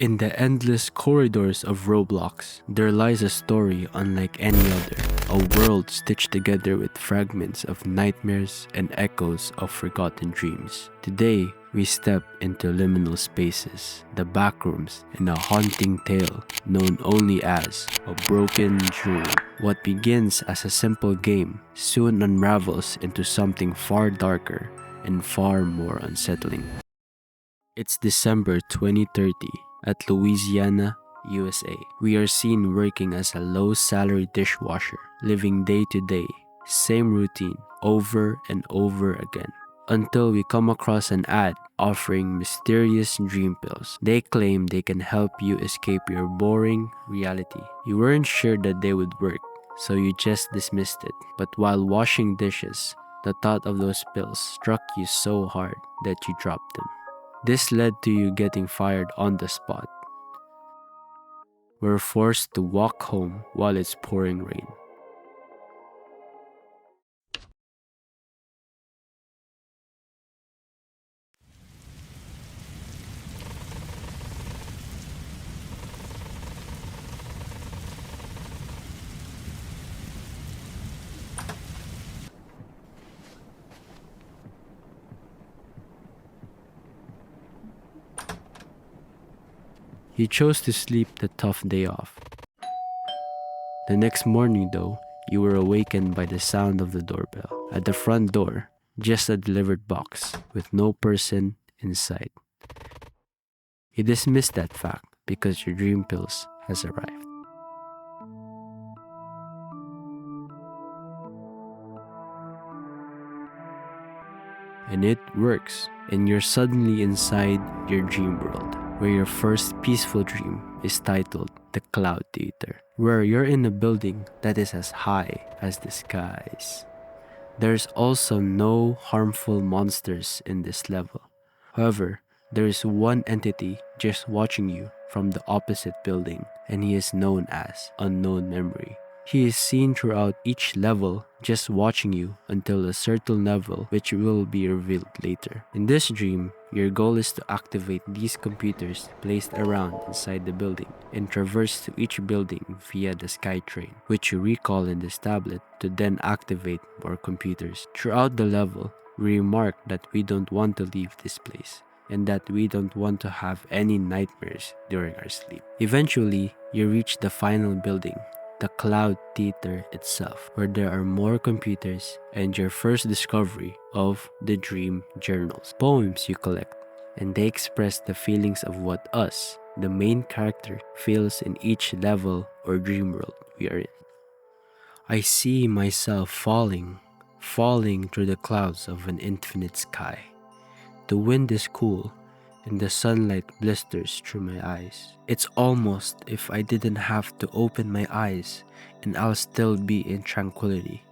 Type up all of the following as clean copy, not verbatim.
In the endless corridors of Roblox, there lies a story unlike any other. A world stitched together with fragments of nightmares and echoes of forgotten dreams. Today, we step into liminal spaces, the backrooms, and a haunting tale known only as a broken dream. What begins as a simple game soon unravels into something far darker and far more unsettling. It's December 2030 at Louisiana, USA. We are seen working as a low-salary dishwasher, living day to day, same routine, over and over again. Until we come across an ad offering mysterious dream pills. They claim they can help you escape your boring reality. You weren't sure that they would work, so you just dismissed it. But while washing dishes, the thought of those pills struck you so hard that you dropped them. This led to you getting fired on the spot. We're forced to walk home while it's pouring rain. You chose to sleep the tough day off. The next morning, though, you were awakened by the sound of the doorbell. At the front door, just a delivered box with no person in sight. You dismissed that fact because your dream pills has arrived. And it works, and you're suddenly inside your dream world, where your first peaceful dream is titled The Cloud Theater, where you're in a building that is as high as the skies. There's also no harmful monsters in this level. However, there is one entity just watching you from the opposite building, and he is known as Unknown Memory. He is seen throughout each level, just watching you until a certain level, which will be revealed later. In this dream, your goal is to activate these computers placed around inside the building and traverse to each building via the SkyTrain, which you recall in this tablet to then activate more computers. Throughout the level, we remark that we don't want to leave this place and that we don't want to have any nightmares during our sleep. Eventually, you reach the final building, the Cloud Theater itself, where there are more computers and your first discovery of the dream journals, poems you collect, and they express the feelings of what us, the main character, feels in each level or dream world we are in. I see myself falling through the clouds of an infinite sky. The wind is cool and the sunlight blisters through my eyes. It's almost if I didn't have to open my eyes and I'll still be in tranquility.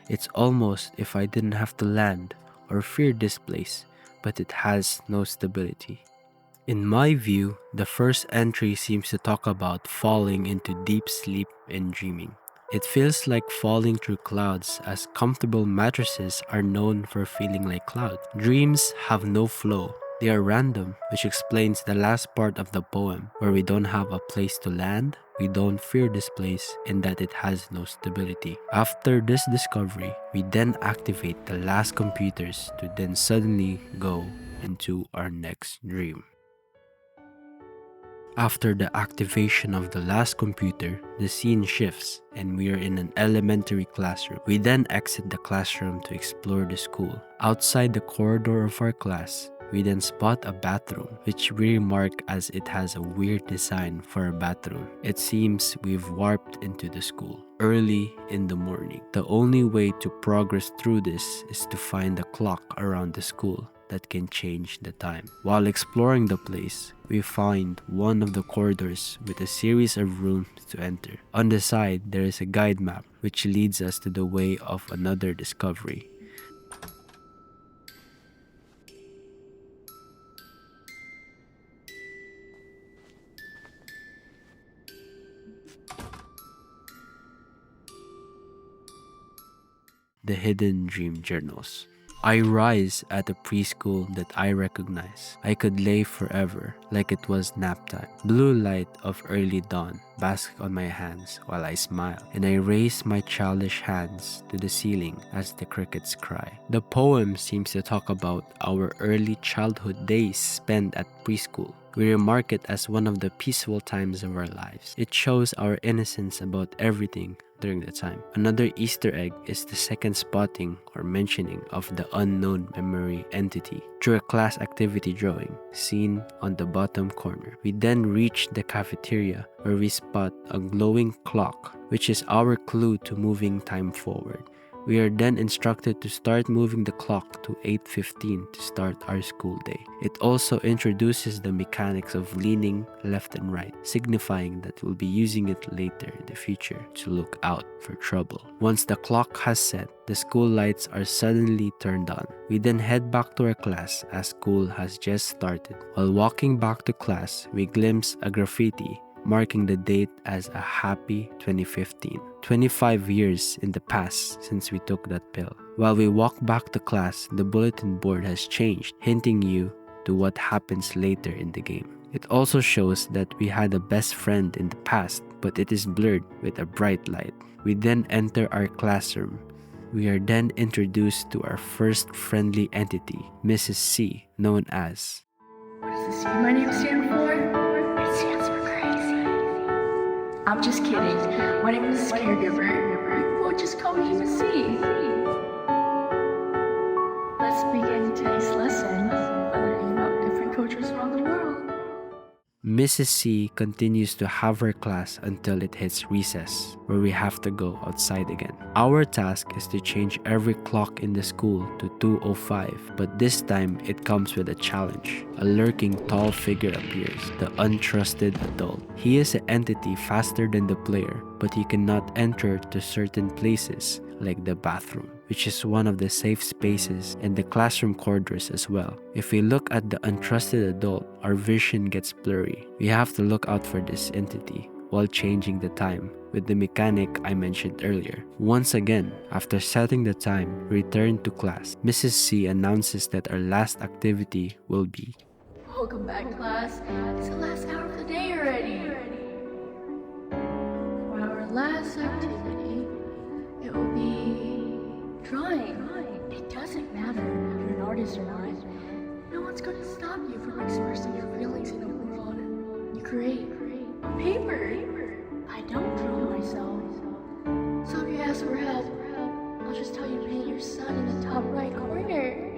It's almost if I didn't have to land or fear this place, but it has no stability. In my view, the first entry seems to talk about falling into deep sleep and dreaming. It feels like falling through clouds, as comfortable mattresses are known for feeling like clouds. Dreams have no flow. They are random, which explains the last part of the poem, where we don't have a place to land, we don't fear this place, and that it has no stability. After this discovery, we then activate the last computers to then suddenly go into our next dream. After the activation of the last computer, the scene shifts and we are in an elementary classroom. We then exit the classroom to explore the school. Outside the corridor of our class, we then spot a bathroom, which we remark as it has a weird design for a bathroom. It seems we've warped into the school early in the morning. The only way to progress through this is to find a clock around the school that can change the time. While exploring the place, we find one of the corridors with a series of rooms to enter. On the side, there is a guide map which leads us to the way of another discovery. The Hidden Dream Journals. I rise at a preschool that I recognize. I could lay forever, like it was nap time. Blue light of early dawn bask on my hands while I smile, and I raise my childish hands to the ceiling as the crickets cry. The poem seems to talk about our early childhood days spent at preschool. We remark it as one of the peaceful times of our lives. It shows our innocence about everything during the time. Another Easter egg is the second spotting or mentioning of the unknown memory entity through a class activity drawing seen on the bottom corner. We then reach the cafeteria where we spot a glowing clock, which is our clue to moving time forward. We are then instructed to start moving the clock to 8:15 to start our school day. It also introduces the mechanics of leaning left and right, signifying that we'll be using it later in the future to look out for trouble. Once the clock has set, the school lights are suddenly turned on. We then head back to our class as school has just started. While walking back to class, we glimpse a graffiti marking the date as a happy 2015. 25 years in the past since we took that pill. While we walk back to class, the bulletin board has changed, hinting you to what happens later in the game. It also shows that we had a best friend in the past, but it is blurred with a bright light. We then enter our classroom. We are then introduced to our first friendly entity, Mrs. C, known as... What does the C in my name stand for? It stands for crazy. I'm just kidding. My name is Caregiver. Well, just call me Miss C. Let's begin today's lesson by learning about different cultures around the world. Mrs. C continues to have her class until it hits recess, where we have to go outside again. Our task is to change every clock in the school to 2:05, but this time it comes with a challenge. A lurking tall figure appears, the untrusted adult. He is an entity faster than the player, but he cannot enter to certain places, like the bathroom, which is one of the safe spaces, and the classroom corridors as well. If we look at the untrusted adult, our vision gets blurry. We have to look out for this entity while changing the time with the mechanic I mentioned earlier. Once again, after setting the time, we return to class. Mrs. C announces that our last activity will be... Welcome back, class. It's the last hour of the day already. For our last activity, it will be drawing. It doesn't matter if you're an artist or not. No one's going to stop you from expressing your feelings in the world. You create on paper. I don't draw myself. So if you ask for help, I'll just tell you to paint your sun in the top right corner.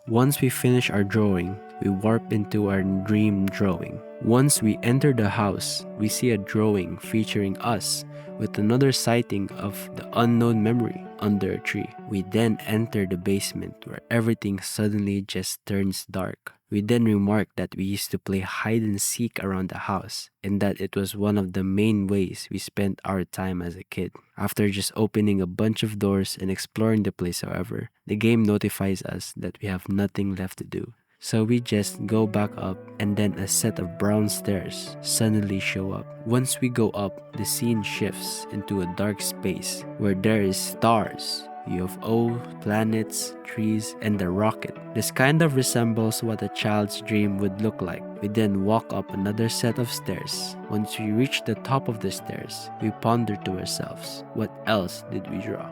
Once we finish our drawing, we warp into our dream drawing. Once we enter the house, we see a drawing featuring us with another sighting of the unknown memory under a tree. We then enter the basement where everything suddenly just turns dark. We then remark that we used to play hide and seek around the house and that it was one of the main ways we spent our time as a kid. After just opening a bunch of doors and exploring the place, however, the game notifies us that we have nothing left to do. So we just go back up, and then a set of brown stairs suddenly show up. Once we go up, the scene shifts into a dark space where there is stars, UFO, planets, trees, and a rocket. This kind of resembles what a child's dream would look like. We then walk up another set of stairs. Once we reach the top of the stairs, we ponder to ourselves, what else did we draw?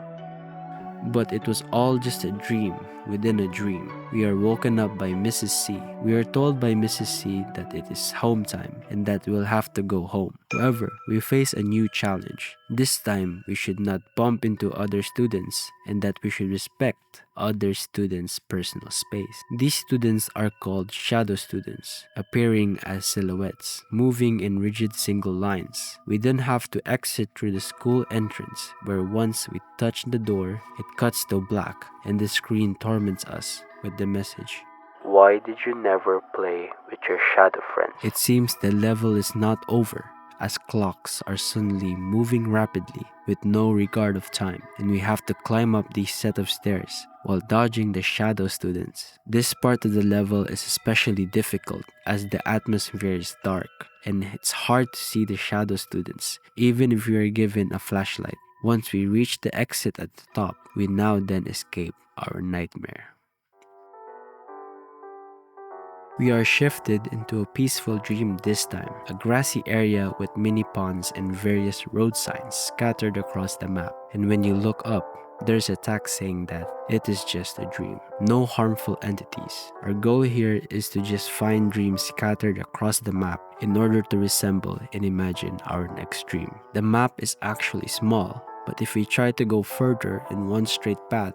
But it was all just a dream within a dream. We are woken up by Mrs. C. We are told by Mrs. C that it is home time and that we'll have to go home. However, we face a new challenge. This time, we should not bump into other students and that we should respect other students' personal space. These students are called shadow students, appearing as silhouettes, moving in rigid single lines. We then have to exit through the school entrance, where once we touch the door, it cuts to black and the screen torments us with the message, "Why did you never play with your shadow friends?" It seems the level is not over, as clocks are suddenly moving rapidly with no regard of time, and we have to climb up these set of stairs while dodging the shadow students. This part of the level is especially difficult as the atmosphere is dark and it's hard to see the shadow students even if you are given a flashlight. Once we reach the exit at the top, we now then escape our nightmare. We are shifted into a peaceful dream this time, a grassy area with mini ponds and various road signs scattered across the map. And when you look up, there's a text saying that it is just a dream. No harmful entities. Our goal here is to just find dreams scattered across the map in order to resemble and imagine our next dream. The map is actually small, but if we try to go further in one straight path,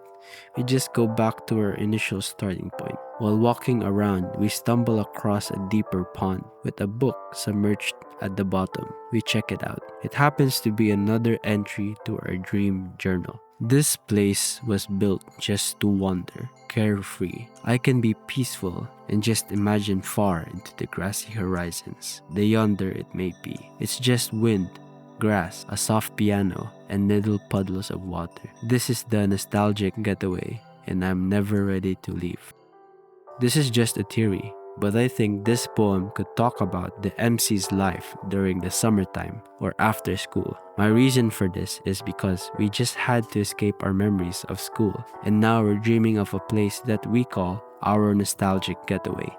we just go back to our initial starting point. While walking around, we stumble across a deeper pond with a book submerged at the bottom. We check it out. It happens to be another entry to our dream journal. This place was built just to wander, carefree. I can be peaceful and just imagine far into the grassy horizons. The yonder it may be. It's just wind, grass, a soft piano, and little puddles of water. This is the nostalgic getaway, and I'm never ready to leave. This is just a theory, but I think this poem could talk about the MC's life during the summertime or after school. My reason for this is because we just had to escape our memories of school, and now we're dreaming of a place that we call our nostalgic getaway.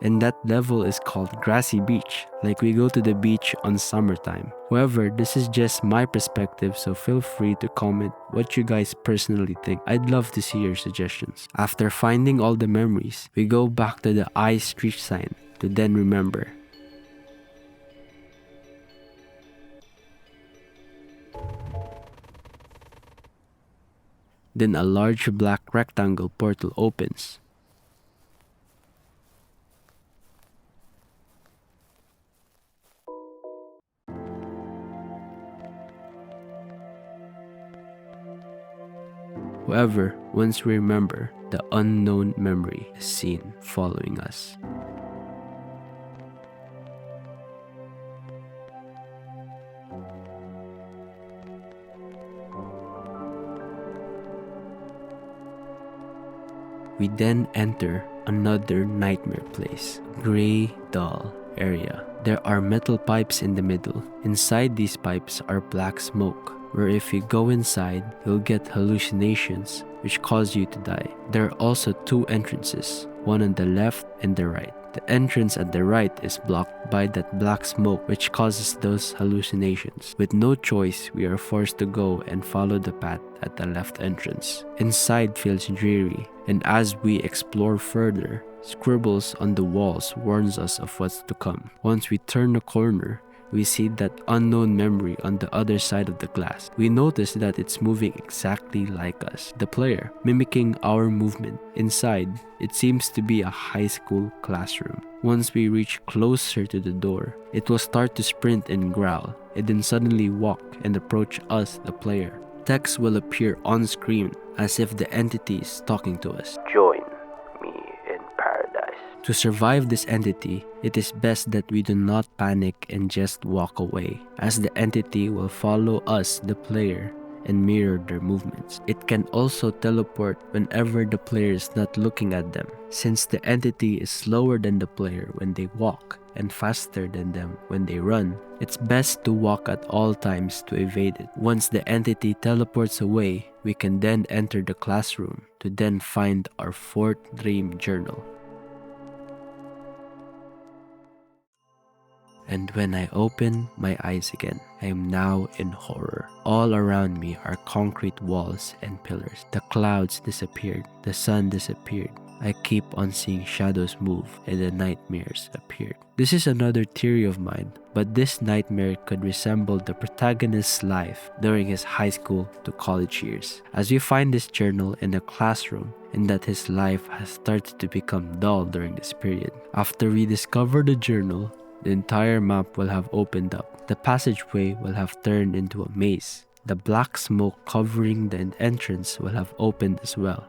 And that level is called Grassy Beach, like we go to the beach on summertime. However, this is just my perspective, so feel free to comment what you guys personally think. I'd love to see your suggestions. After finding all the memories, we go back to the I street sign to then remember. Then a large black rectangle portal opens. However, once we remember, the unknown memory is seen following us. We then enter another nightmare place, gray, dull area. There are metal pipes in the middle. Inside these pipes are black smoke, where if you go inside, you'll get hallucinations which cause you to die. There are also two entrances, one on the left and the right. The entrance at the right is blocked by that black smoke which causes those hallucinations. With no choice, we are forced to go and follow the path at the left entrance. Inside feels dreary, and as we explore further, scribbles on the walls warns us of what's to come. Once we turn the corner, we see that unknown memory on the other side of the glass. We notice that it's moving exactly like us, the player, mimicking our movement. Inside, it seems to be a high school classroom. Once we reach closer to the door, it will start to sprint and growl, and then suddenly walk and approach us, the player. Text will appear on screen as if the entity is talking to us. Join me in paradise. To survive this entity, it is best that we do not panic and just walk away, as the entity will follow us, the player, and mirror their movements. It can also teleport whenever the player is not looking at them, since the entity is slower than the player when they walk and faster than them when they run. It's best to walk at all times to evade it. Once the entity teleports away, we can then enter the classroom to then find our fourth dream journal. And when I open my eyes again, I am now in horror. All around me are concrete walls and pillars. The clouds disappeared, the sun disappeared. I keep on seeing shadows move and the nightmares appeared. This is another theory of mine, but this nightmare could resemble the protagonist's life during his high school to college years, as we find this journal in a classroom and that his life has started to become dull during this period. After we discover the journal, the entire map will have opened up. The passageway will have turned into a maze. The black smoke covering the entrance will have opened as well,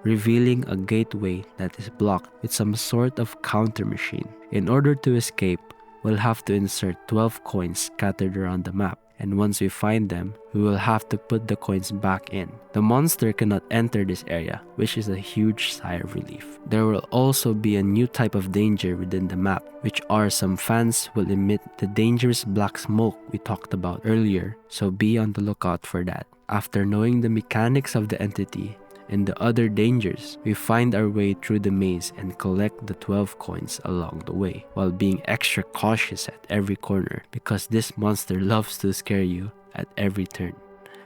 revealing a gateway that is blocked with some sort of counter machine. In order to escape, we'll have to insert 12 coins scattered around the map, and once we find them, we will have to put the coins back in. The monster cannot enter this area, which is a huge sigh of relief. There will also be a new type of danger within the map, which are some fans will emit the dangerous black smoke we talked about earlier, so be on the lookout for that. After knowing the mechanics of the entity and the other dangers, we find our way through the maze and collect the 12 coins along the way, while being extra cautious at every corner because this monster loves to scare you at every turn.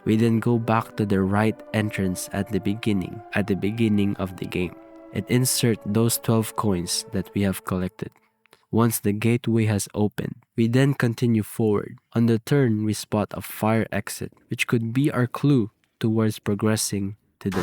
We then go back to the right entrance at the beginning of the game, and insert those 12 coins that we have collected. Once the gateway has opened, we then continue forward. On the turn, we spot a fire exit, which could be our clue towards progressing to the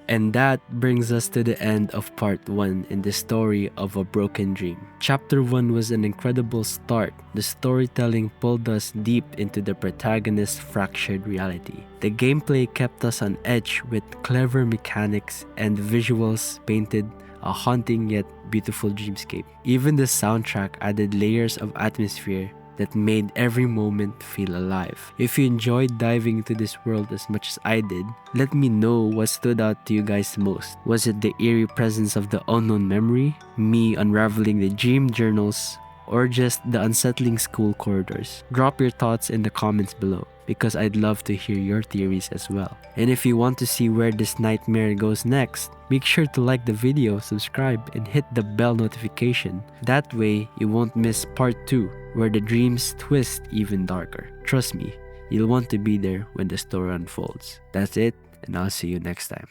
And that brings us to the end of part 1 in the story of A Broken Dream. Chapter 1 was an incredible start. The storytelling pulled us deep into the protagonist's fractured reality. The gameplay kept us on edge with clever mechanics, and visuals painted a haunting yet beautiful dreamscape. Even the soundtrack added layers of atmosphere that made every moment feel alive. If you enjoyed diving into this world as much as I did, let me know what stood out to you guys most. Was it the eerie presence of the unknown memory, me unraveling the dream journals, or just the unsettling school corridors? Drop your thoughts in the comments below, because I'd love to hear your theories as well. And if you want to see where this nightmare goes next, make sure to like the video, subscribe, and hit the bell notification. That way, you won't miss part 2, where the dreams twist even darker. Trust me, you'll want to be there when the story unfolds. That's it, and I'll see you next time.